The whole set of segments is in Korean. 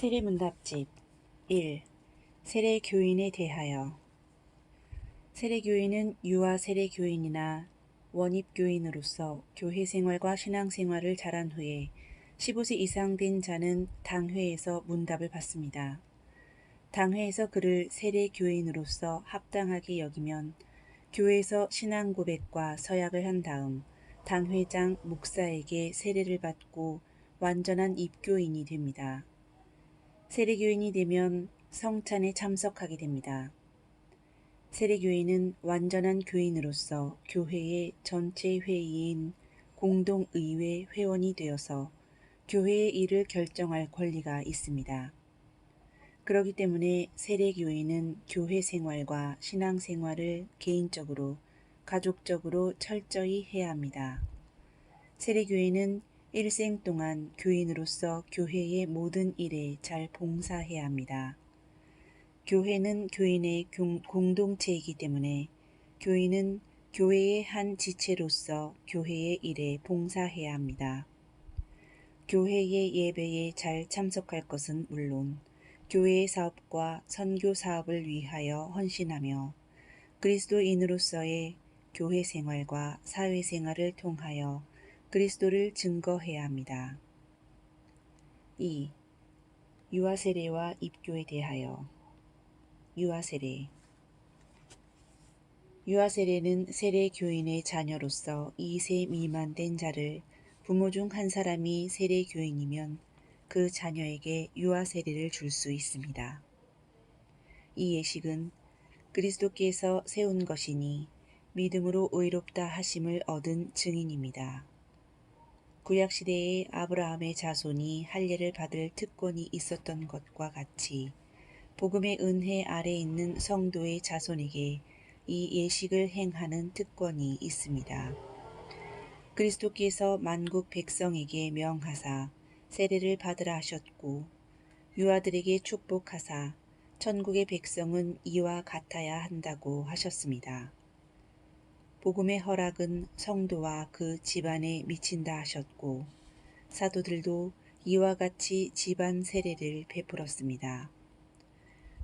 세례문답집 1. 세례교인에 대하여. 세례교인은 유아 세례교인이나 원입교인으로서 교회 생활과 신앙생활을 잘한 후에 15세 이상 된 자는 당회에서 문답을 받습니다. 당회에서 그를 세례교인으로서 합당하게 여기면 교회에서 신앙 고백과 서약을 한 다음 당회장 목사에게 세례를 받고 완전한 입교인이 됩니다. 세례교인이 되면 성찬에 참석하게 됩니다. 세례교인은 완전한 교인으로서 교회의 전체 회의인 공동의회 회원이 되어서 교회의 일을 결정할 권리가 있습니다. 그렇기 때문에 세례교인은 교회 생활과 신앙생활을 개인적으로, 가족적으로 철저히 해야 합니다. 세례교인은 일생 동안 교인으로서 교회의 모든 일에 잘 봉사해야 합니다. 교회는 교인의 공동체이기 때문에 교인은 교회의 한 지체로서 교회의 일에 봉사해야 합니다. 교회의 예배에 잘 참석할 것은 물론 교회의 사업과 선교 사업을 위하여 헌신하며 그리스도인으로서의 교회 생활과 사회 생활을 통하여 그리스도를 증거해야 합니다. 2. 유아 세례와 입교에 대하여. 유아 세례. 유아 세례는 세례 교인의 자녀로서 2세 미만 된 자를 부모 중 한 사람이 세례 교인이면 그 자녀에게 유아 세례를 줄 수 있습니다. 이 예식은 그리스도께서 세운 것이니 믿음으로 의롭다 하심을 얻은 증인입니다. 구약시대에 아브라함의 자손이 할례를 받을 특권이 있었던 것과 같이 복음의 은혜 아래 있는 성도의 자손에게 이 예식을 행하는 특권이 있습니다. 그리스도께서 만국 백성에게 명하사 세례를 받으라 하셨고 유아들에게 축복하사 천국의 백성은 이와 같아야 한다고 하셨습니다. 복음의 허락은 성도와 그 집안에 미친다 하셨고 사도들도 이와 같이 집안 세례를 베풀었습니다.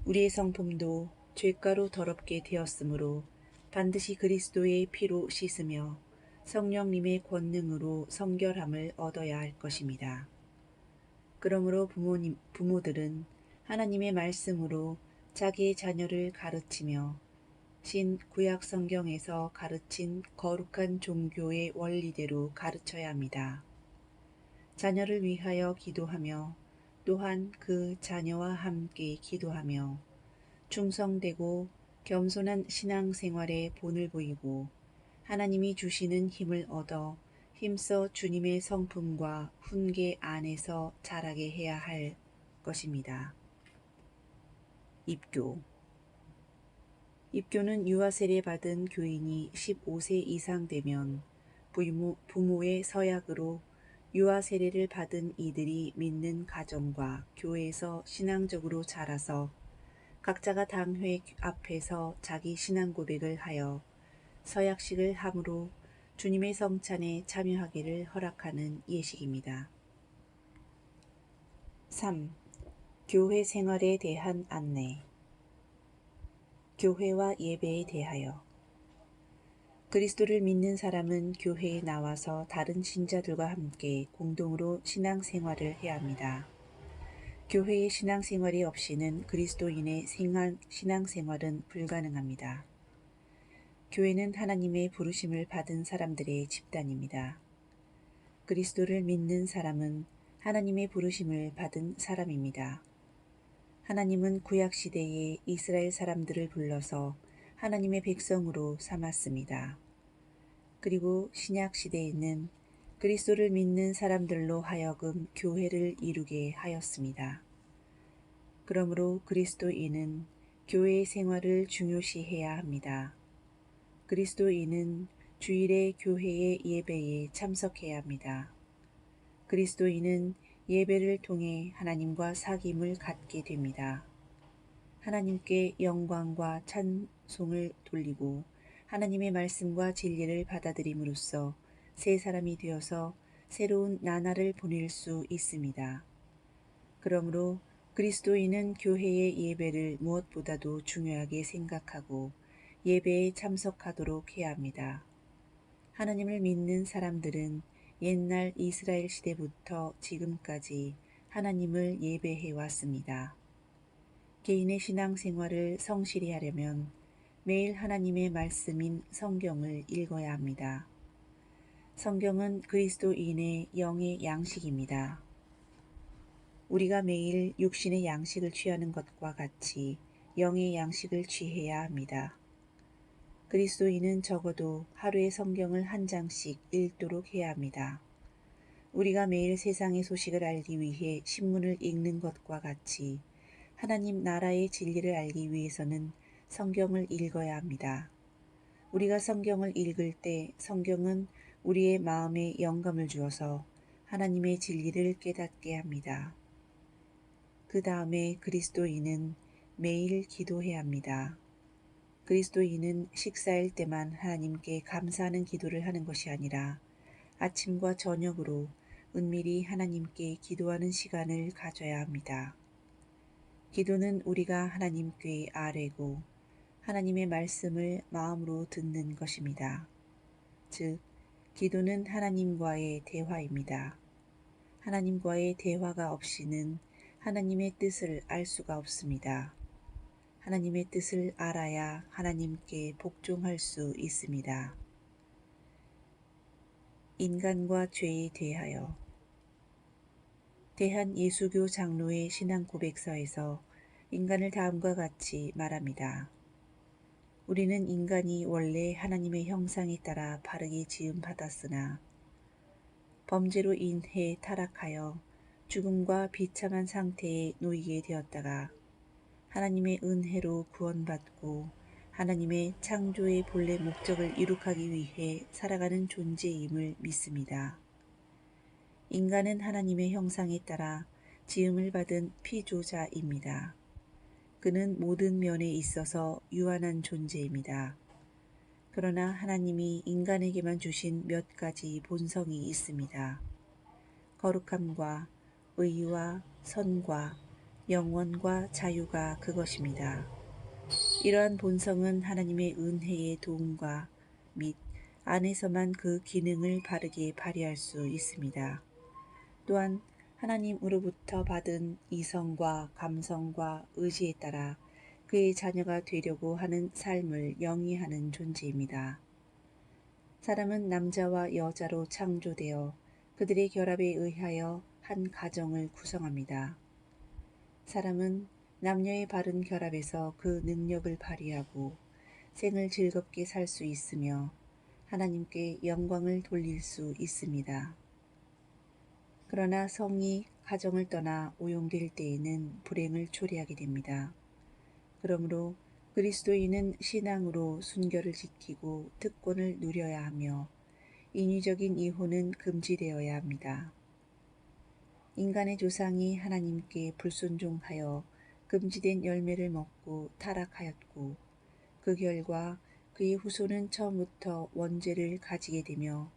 우리의 성품도 죄가로 더럽게 되었으므로 반드시 그리스도의 피로 씻으며 성령님의 권능으로 성결함을 얻어야 할 것입니다. 그러므로 부모들은 하나님의 말씀으로 자기의 자녀를 가르치며 신 구약 성경에서 가르친 거룩한 종교의 원리대로 가르쳐야 합니다. 자녀를 위하여 기도하며 또한 그 자녀와 함께 기도하며 충성되고 겸손한 신앙생활에 본을 보이고 하나님이 주시는 힘을 얻어 힘써 주님의 성품과 훈계 안에서 자라게 해야 할 것입니다. 입교. 입교는 유아 세례 받은 교인이 15세 이상 되면 부모의 서약으로 유아 세례를 받은 이들이 믿는 가정과 교회에서 신앙적으로 자라서 각자가 당회 앞에서 자기 신앙 고백을 하여 서약식을 함으로 주님의 성찬에 참여하기를 허락하는 예식입니다. 3. 교회 생활에 대한 안내. 교회와 예배에 대하여. 그리스도를 믿는 사람은 교회에 나와서 다른 신자들과 함께 공동으로 신앙생활을 해야 합니다. 교회의 신앙생활이 없이는 그리스도인의 신앙생활은 불가능합니다. 교회는 하나님의 부르심을 받은 사람들의 집단입니다. 그리스도를 믿는 사람은 하나님의 부르심을 받은 사람입니다. 하나님은 구약시대에 이스라엘 사람들을 불러서 하나님의 백성으로 삼았습니다. 그리고 신약시대에는 그리스도를 믿는 사람들로 하여금 교회를 이루게 하였습니다. 그러므로 그리스도인은 교회의 생활을 중요시해야 합니다. 그리스도인은 주일에 교회의 예배에 참석해야 합니다. 그리스도인은 예배를 통해 하나님과 사귐을 갖게 됩니다. 하나님께 영광과 찬송을 돌리고 하나님의 말씀과 진리를 받아들임으로써 새 사람이 되어서 새로운 나날을 보낼 수 있습니다. 그러므로 그리스도인은 교회의 예배를 무엇보다도 중요하게 생각하고 예배에 참석하도록 해야 합니다. 하나님을 믿는 사람들은 옛날 이스라엘 시대부터 지금까지 하나님을 예배해 왔습니다. 개인의 신앙생활을 성실히 하려면 매일 하나님의 말씀인 성경을 읽어야 합니다. 성경은 그리스도인의 영의 양식입니다. 우리가 매일 육신의 양식을 취하는 것과 같이 영의 양식을 취해야 합니다. 그리스도인은 적어도 하루에 성경을 한 장씩 읽도록 해야 합니다. 우리가 매일 세상의 소식을 알기 위해 신문을 읽는 것과 같이 하나님 나라의 진리를 알기 위해서는 성경을 읽어야 합니다. 우리가 성경을 읽을 때 성경은 우리의 마음에 영감을 주어서 하나님의 진리를 깨닫게 합니다. 그 다음에 그리스도인은 매일 기도해야 합니다. 그리스도인은 식사할 때만 하나님께 감사하는 기도를 하는 것이 아니라 아침과 저녁으로 은밀히 하나님께 기도하는 시간을 가져야 합니다. 기도는 우리가 하나님께 아뢰고 하나님의 말씀을 마음으로 듣는 것입니다. 즉, 기도는 하나님과의 대화입니다. 하나님과의 대화가 없이는 하나님의 뜻을 알 수가 없습니다. 하나님의 뜻을 알아야 하나님께 복종할 수 있습니다. 인간과 죄에 대하여 대한예수교 장로의 신앙 고백서에서 인간을 다음과 같이 말합니다. 우리는 인간이 원래 하나님의 형상에 따라 바르게 지음받았으나 범죄로 인해 타락하여 죽음과 비참한 상태에 놓이게 되었다가 하나님의 은혜로 구원받고 하나님의 창조의 본래 목적을 이룩하기 위해 살아가는 존재임을 믿습니다. 인간은 하나님의 형상에 따라 지음을 받은 피조자입니다. 그는 모든 면에 있어서 유한한 존재입니다. 그러나 하나님이 인간에게만 주신 몇 가지 본성이 있습니다. 거룩함과 의와 선과 영원과 자유가 그것입니다. 이러한 본성은 하나님의 은혜의 도움과 및 안에서만 그 기능을 바르게 발휘할 수 있습니다. 또한 하나님으로부터 받은 이성과 감성과 의지에 따라 그의 자녀가 되려고 하는 삶을 영위하는 존재입니다. 사람은 남자와 여자로 창조되어 그들의 결합에 의하여 한 가정을 구성합니다. 사람은 남녀의 바른 결합에서 그 능력을 발휘하고 생을 즐겁게 살 수 있으며 하나님께 영광을 돌릴 수 있습니다. 그러나 성이 가정을 떠나 오용될 때에는 불행을 초래하게 됩니다. 그러므로 그리스도인은 신앙으로 순결을 지키고 특권을 누려야 하며 인위적인 이혼은 금지되어야 합니다. 인간의 조상이 하나님께 불순종하여 금지된 열매를 먹고 타락하였고 그 결과 그의 후손은 처음부터 원죄를 가지게 되며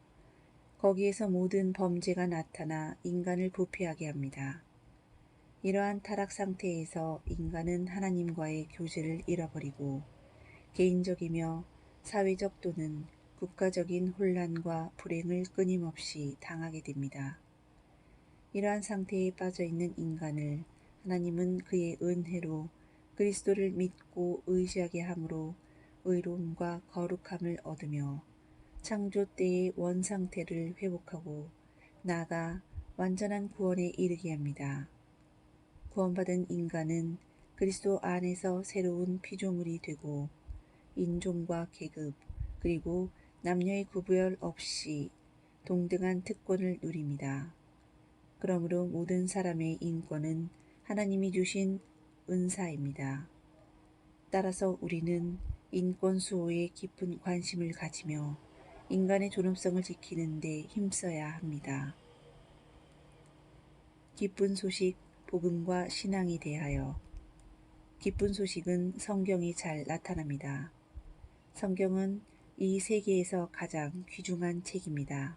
거기에서 모든 범죄가 나타나 인간을 부패하게 합니다. 이러한 타락 상태에서 인간은 하나님과의 교제를 잃어버리고 개인적이며 사회적 또는 국가적인 혼란과 불행을 끊임없이 당하게 됩니다. 이러한 상태에 빠져있는 인간을 하나님은 그의 은혜로 그리스도를 믿고 의지하게 함으로 의로움과 거룩함을 얻으며 창조 때의 원상태를 회복하고 나아가 완전한 구원에 이르게 합니다. 구원받은 인간은 그리스도 안에서 새로운 피조물이 되고 인종과 계급 그리고 남녀의 구별 없이 동등한 특권을 누립니다. 그러므로 모든 사람의 인권은 하나님이 주신 은사입니다. 따라서 우리는 인권 수호에 깊은 관심을 가지며 인간의 존엄성을 지키는 데 힘써야 합니다. 기쁜 소식, 복음과 신앙에 대하여 기쁜 소식은 성경에 잘 나타납니다. 성경은 이 세계에서 가장 귀중한 책입니다.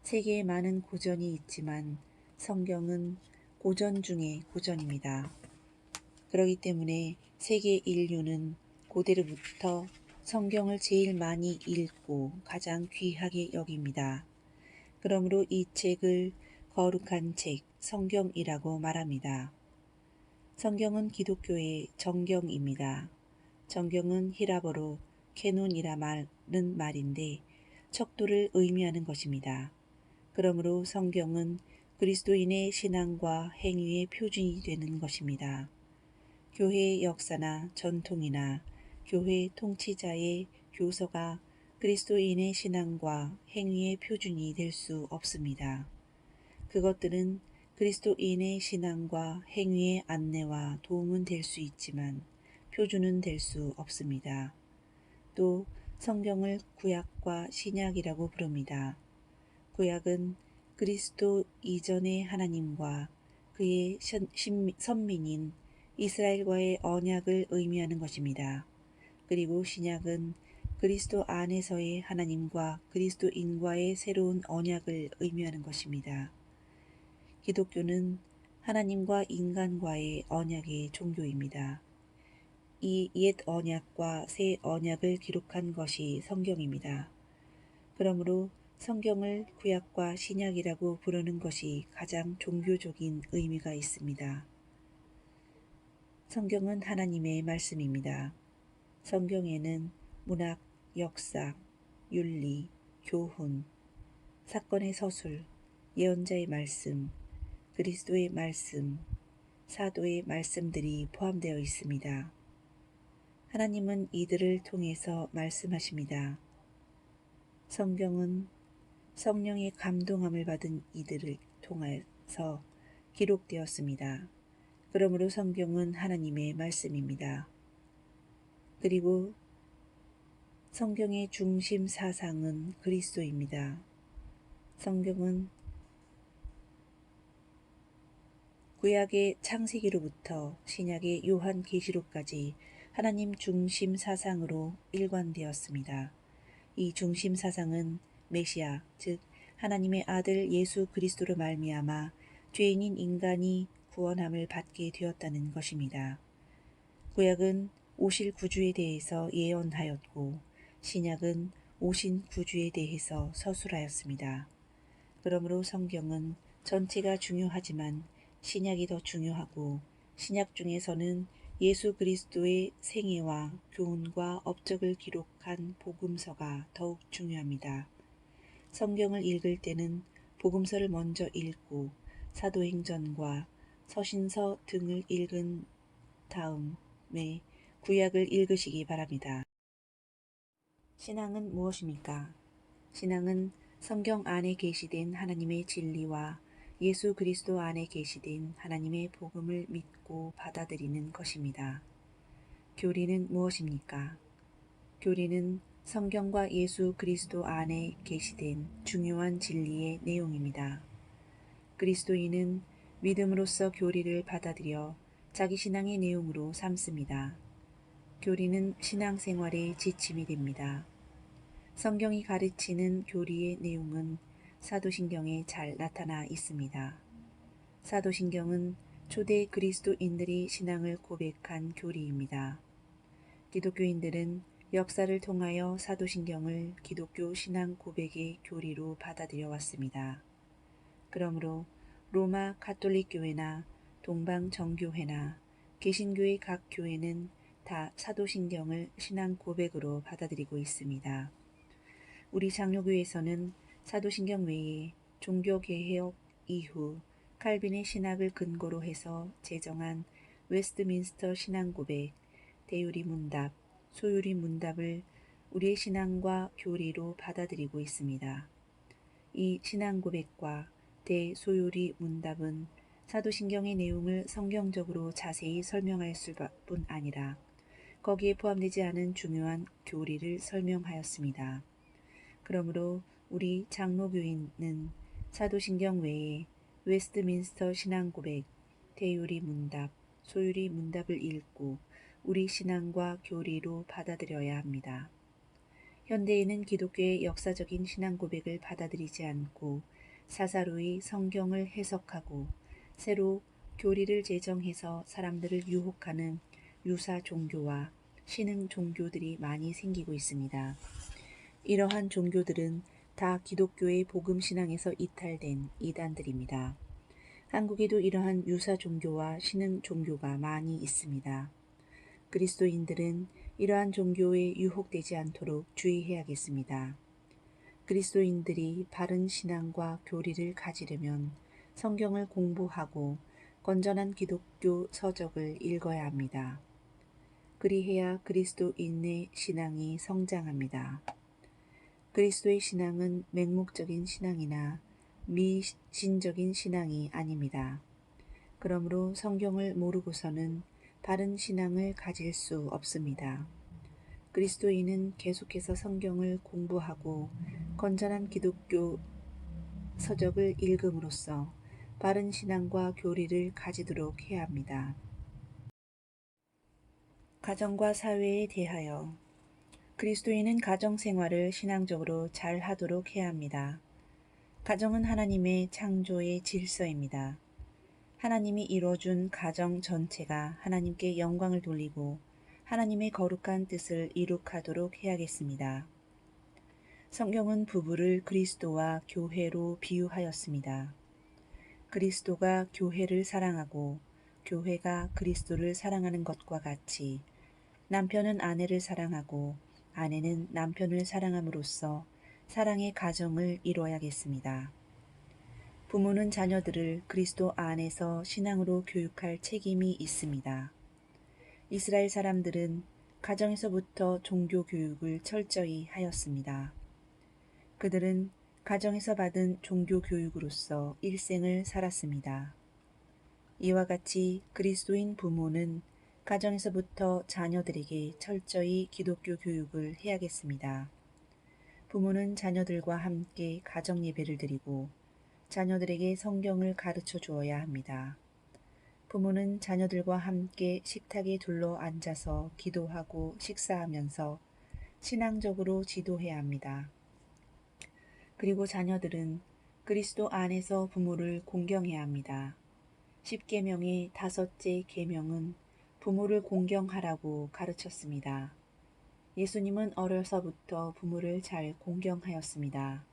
세계에 많은 고전이 있지만 성경은 고전 중의 고전입니다. 그러기 때문에 세계 인류는 고대로부터 성경을 제일 많이 읽고 가장 귀하게 여깁니다. 그러므로 이 책을 거룩한 책, 성경이라고 말합니다. 성경은 기독교의 정경입니다. 정경은 히라보로 캐논이라 말은 말인데 척도를 의미하는 것입니다. 그러므로 성경은 그리스도인의 신앙과 행위의 표준이 되는 것입니다. 교회의 역사나 전통이나 교회 통치자의 교서가 그리스도인의 신앙과 행위의 표준이 될 수 없습니다. 그것들은 그리스도인의 신앙과 행위의 안내와 도움은 될 수 있지만 표준은 될 수 없습니다. 또 성경을 구약과 신약이라고 부릅니다. 구약은 그리스도 이전의 하나님과 그의 선민인 이스라엘과의 언약을 의미하는 것입니다. 그리고 신약은 그리스도 안에서의 하나님과 그리스도인과의 새로운 언약을 의미하는 것입니다. 기독교는 하나님과 인간과의 언약의 종교입니다. 이 옛 언약과 새 언약을 기록한 것이 성경입니다. 그러므로 성경을 구약과 신약이라고 부르는 것이 가장 종교적인 의미가 있습니다. 성경은 하나님의 말씀입니다. 성경에는 문학, 역사, 윤리, 교훈, 사건의 서술, 예언자의 말씀, 그리스도의 말씀, 사도의 말씀들이 포함되어 있습니다. 하나님은 이들을 통해서 말씀하십니다. 성경은 성령의 감동함을 받은 이들을 통해서 기록되었습니다. 그러므로 성경은 하나님의 말씀입니다. 그리고 성경의 중심 사상은 그리스도입니다. 성경은 구약의 창세기로부터 신약의 요한계시록까지 하나님 중심 사상으로 일관되었습니다. 이 중심 사상은 메시아, 즉 하나님의 아들 예수 그리스도로 말미암아 죄인인 인간이 구원함을 받게 되었다는 것입니다. 구약은 오실 구주에 대해서 예언하였고 신약은 오신 구주에 대해서 서술하였습니다. 그러므로 성경은 전체가 중요하지만 신약이 더 중요하고 신약 중에서는 예수 그리스도의 생애와 교훈과 업적을 기록한 복음서가 더욱 중요합니다. 성경을 읽을 때는 복음서를 먼저 읽고 사도행전과 서신서 등을 읽은 다음에 구약을 읽으시기 바랍니다. 신앙은 무엇입니까? 신앙은 성경 안에 계시된 하나님의 진리와 예수 그리스도 안에 계시된 하나님의 복음을 믿고 받아들이는 것입니다. 교리는 무엇입니까? 교리는 성경과 예수 그리스도 안에 계시된 중요한 진리의 내용입니다. 그리스도인은 믿음으로써 교리를 받아들여 자기 신앙의 내용으로 삼습니다. 교리는 신앙생활의 지침이 됩니다. 성경이 가르치는 교리의 내용은 사도신경에 잘 나타나 있습니다. 사도신경은 초대 그리스도인들이 신앙을 고백한 교리입니다. 기독교인들은 역사를 통하여 사도신경을 기독교 신앙 고백의 교리로 받아들여 왔습니다. 그러므로 로마 가톨릭 교회나 동방 정교회나 개신교의 각 교회는 다 사도신경을 신앙 고백으로 받아들이고 있습니다. 우리 장로교에서는 사도신경 외에 종교개혁 이후 칼빈의 신학을 근거로 해서 제정한 웨스트민스터 신앙고백, 대유리 문답, 소유리 문답을 우리의 신앙과 교리로 받아들이고 있습니다. 이 신앙고백과 대소유리 문답은 사도신경의 내용을 성경적으로 자세히 설명할 수뿐 아니라 거기에 포함되지 않은 중요한 교리를 설명하였습니다. 그러므로 우리 장로교인은 사도신경 외에 웨스트민스터 신앙고백, 대유리 문답, 소유리 문답을 읽고 우리 신앙과 교리로 받아들여야 합니다. 현대인은 기독교의 역사적인 신앙 고백을 받아들이지 않고 사사로이 성경을 해석하고 새로 교리를 제정해서 사람들을 유혹하는 유사 종교와 신흥 종교들이 많이 생기고 있습니다. 이러한 종교들은 다 기독교의 복음 신앙에서 이탈된 이단들입니다. 한국에도 이러한 유사 종교와 신흥 종교가 많이 있습니다. 그리스도인들은 이러한 종교에 유혹되지 않도록 주의해야겠습니다. 그리스도인들이 바른 신앙과 교리를 가지려면 성경을 공부하고 건전한 기독교 서적을 읽어야 합니다. 그리해야 그리스도인의 신앙이 성장합니다. 그리스도의 신앙은 맹목적인 신앙이나 미신적인 신앙이 아닙니다. 그러므로 성경을 모르고서는 바른 신앙을 가질 수 없습니다. 그리스도인은 계속해서 성경을 공부하고 건전한 기독교 서적을 읽음으로써 바른 신앙과 교리를 가지도록 해야 합니다. 가정과 사회에 대하여 그리스도인은 가정 생활을 신앙적으로 잘 하도록 해야 합니다. 가정은 하나님의 창조의 질서입니다. 하나님이 이뤄준 가정 전체가 하나님께 영광을 돌리고 하나님의 거룩한 뜻을 이룩하도록 해야겠습니다. 성경은 부부를 그리스도와 교회로 비유하였습니다. 그리스도가 교회를 사랑하고 교회가 그리스도를 사랑하는 것과 같이 남편은 아내를 사랑하고 아내는 남편을 사랑함으로써 사랑의 가정을 이뤄야겠습니다. 부모는 자녀들을 그리스도 안에서 신앙으로 교육할 책임이 있습니다. 이스라엘 사람들은 가정에서부터 종교 교육을 철저히 하였습니다. 그들은 가정에서 받은 종교 교육으로서 일생을 살았습니다. 이와 같이 그리스도인 부모는 가정에서부터 자녀들에게 철저히 기독교 교육을 해야겠습니다. 부모는 자녀들과 함께 가정 예배를 드리고 자녀들에게 성경을 가르쳐 주어야 합니다. 부모는 자녀들과 함께 식탁에 둘러 앉아서 기도하고 식사하면서 신앙적으로 지도해야 합니다. 그리고 자녀들은 그리스도 안에서 부모를 공경해야 합니다. 10계명의 5째 계명은 부모를 공경하라고 가르쳤습니다. 예수님은 어려서부터 부모를 잘 공경하였습니다.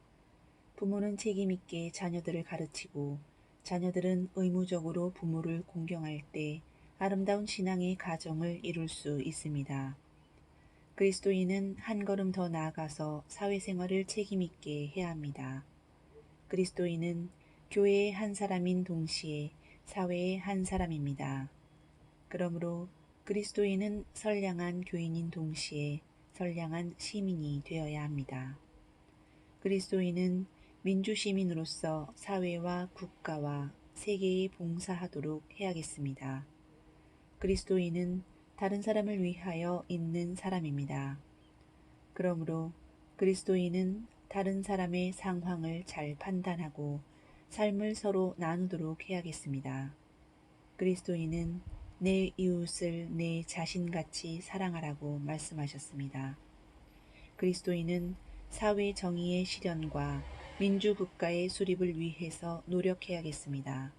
부모는 책임있게 자녀들을 가르치고 자녀들은 의무적으로 부모를 공경할 때 아름다운 신앙의 가정을 이룰 수 있습니다. 그리스도인은 한 걸음 더 나아가서 사회생활을 책임있게 해야 합니다. 그리스도인은 교회의 한 사람인 동시에 사회의 한 사람입니다. 그러므로 그리스도인은 선량한 교인인 동시에 선량한 시민이 되어야 합니다. 그리스도인은 민주시민으로서 사회와 국가와 세계에 봉사하도록 해야겠습니다. 그리스도인은 다른 사람을 위하여 있는 사람입니다. 그러므로 그리스도인은 다른 사람의 상황을 잘 판단하고 삶을 서로 나누도록 해야겠습니다. 그리스도인은 내 이웃을 내 자신같이 사랑하라고 말씀하셨습니다. 그리스도인은 사회 정의의 실현과 민주국가의 수립을 위해서 노력해야겠습니다.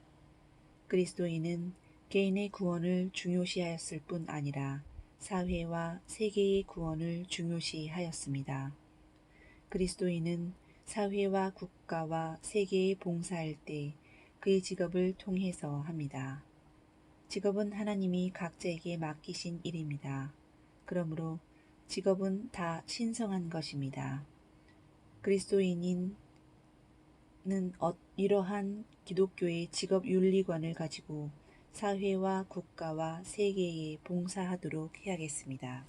그리스도인은 개인의 구원을 중요시하였을 뿐 아니라 사회와 세계의 구원을 중요시하였습니다. 그리스도인은 사회와 국가와 세계에 봉사할 때 그의 직업을 통해서 합니다. 직업은 하나님이 각자에게 맡기신 일입니다. 그러므로 직업은 다 신성한 것입니다. 그리스도인은 이러한 기독교의 직업 윤리관을 가지고 사회와 국가와 세계에 봉사하도록 해야겠습니다.